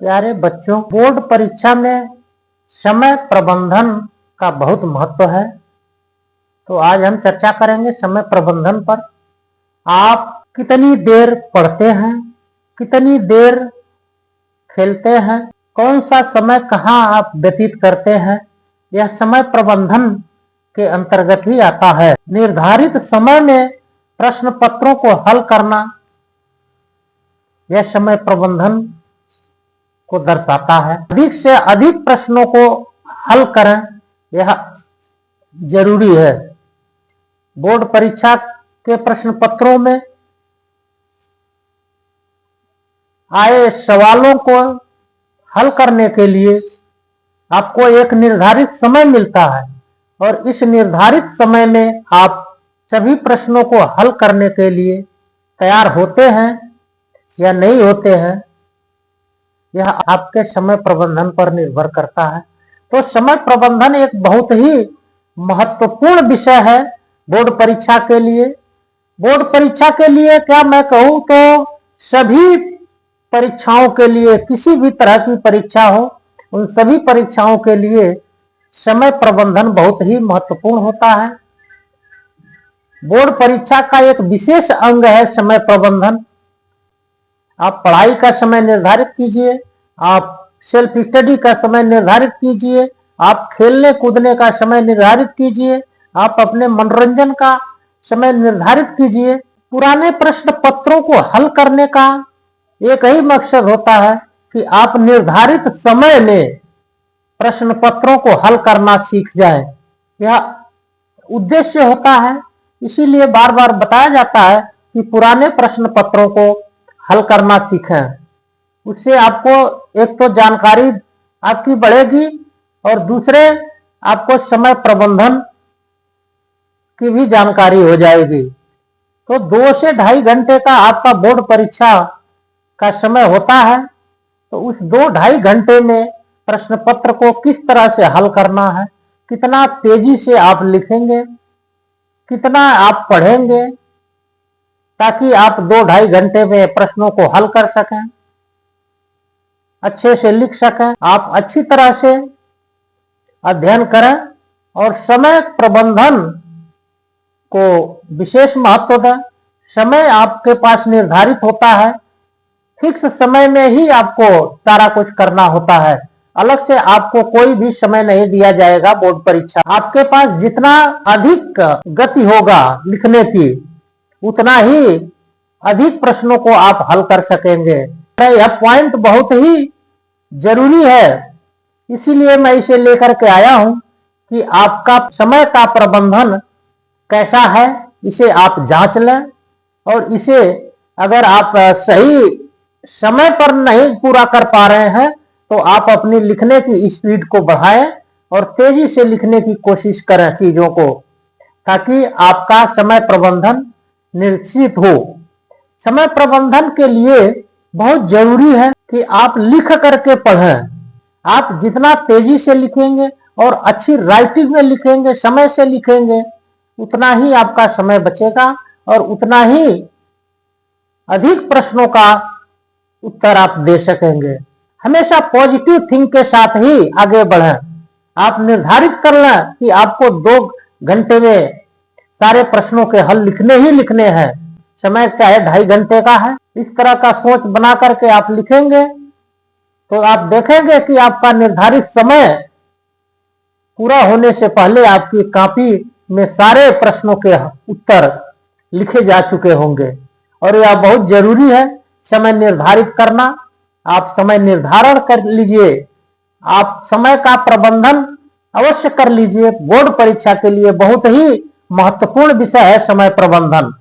प्यारे बच्चों, बोर्ड परीक्षा में समय प्रबंधन का बहुत महत्व है। तो आज हम चर्चा करेंगे समय प्रबंधन पर। आप कितनी देर पढ़ते हैं, कितनी देर खेलते हैं, कौन सा समय कहाँ आप व्यतीत करते हैं, यह समय प्रबंधन के अंतर्गत ही आता है। निर्धारित समय में प्रश्न पत्रों को हल करना यह समय प्रबंधन को दर्शाता है। अधिक से अधिक प्रश्नों को हल करें, यह जरूरी है। बोर्ड परीक्षा के प्रश्न पत्रों में आए सवालों को हल करने के लिए आपको एक निर्धारित समय मिलता है और इस निर्धारित समय में आप सभी प्रश्नों को हल करने के लिए तैयार होते हैं या नहीं होते हैं, यह आपके समय प्रबंधन पर निर्भर करता है। तो समय प्रबंधन एक बहुत ही महत्वपूर्ण विषय है बोर्ड परीक्षा के लिए। बोर्ड परीक्षा के लिए क्या मैं कहूँ तो सभी परीक्षाओं के लिए, किसी भी तरह की परीक्षा हो, उन सभी परीक्षाओं के लिए समय प्रबंधन बहुत ही महत्वपूर्ण होता है। बोर्ड परीक्षा का एक विशेष अंग है समय प्रबंधन। आप पढ़ाई का समय निर्धारित कीजिए, आप सेल्फ स्टडी का समय निर्धारित कीजिए, आप खेलने कूदने का समय निर्धारित कीजिए, आप अपने मनोरंजन का समय निर्धारित कीजिए। पुराने प्रश्न पत्रों को हल करने का एक ही मकसद होता है कि आप निर्धारित समय में प्रश्न पत्रों को हल करना सीख जाएं। यह उद्देश्य होता है। इसीलिए बार बार बताया जाता है कि पुराने प्रश्न पत्रों को हल करना सीखें। उससे आपको एक तो जानकारी आपकी बढ़ेगी और दूसरे आपको समय प्रबंधन की भी जानकारी हो जाएगी। तो 2 से 2.5 घंटे का आपका बोर्ड परीक्षा का समय होता है। तो उस 2-2.5 घंटे में प्रश्न पत्र को किस तरह से हल करना है, कितना तेजी से आप लिखेंगे, कितना आप पढ़ेंगे, ताकि आप 2-2.5 घंटे में प्रश्नों को हल कर सकें, अच्छे से लिख सकें। आप अच्छी तरह से अध्ययन करें और समय प्रबंधन को विशेष महत्व दें। समय आपके पास निर्धारित होता है, फिक्स समय में ही आपको सारा कुछ करना होता है। अलग से आपको कोई भी समय नहीं दिया जाएगा। बोर्ड परीक्षा आपके पास जितना अधिक गति होगा लिखने की, उतना ही अधिक प्रश्नों को आप हल कर सकेंगे। यह पॉइंट बहुत ही जरूरी है, इसीलिए मैं इसे लेकर के आया हूं कि आपका समय का प्रबंधन कैसा है, इसे आप जांच लें और इसे अगर आप सही समय पर नहीं पूरा कर पा रहे हैं तो आप अपनी लिखने की स्पीड को बढ़ाएं और तेजी से लिखने की कोशिश करें चीजों को, ताकि आपका समय प्रबंधन निश्चित हो। समय प्रबंधन के लिए बहुत जरूरी है कि आप लिख करके पढ़ें। आप जितना तेजी से लिखेंगे और अच्छी राइटिंग में लिखेंगे, समय से लिखेंगे, उतना ही आपका समय बचेगा और उतना ही अधिक प्रश्नों का उत्तर आप दे सकेंगे। हमेशा पॉजिटिव थिंक के साथ ही आगे बढ़ें। आप निर्धारित कर लें कि आपको 2 घंटे में सारे प्रश्नों के हल लिखने ही लिखने हैं, समय चाहे 2.5 घंटे का है। इस तरह का सोच बना करके आप लिखेंगे तो आप देखेंगे कि आपका निर्धारित समय पूरा होने से पहले आपकी कॉपी में सारे प्रश्नों के उत्तर लिखे जा चुके होंगे। और यह बहुत जरूरी है समय निर्धारित करना। आप समय निर्धारण कर लीजिए, आप समय का प्रबंधन अवश्य कर लीजिए। बोर्ड परीक्षा के लिए बहुत ही महत्वपूर्ण विषय है समय प्रबंधन।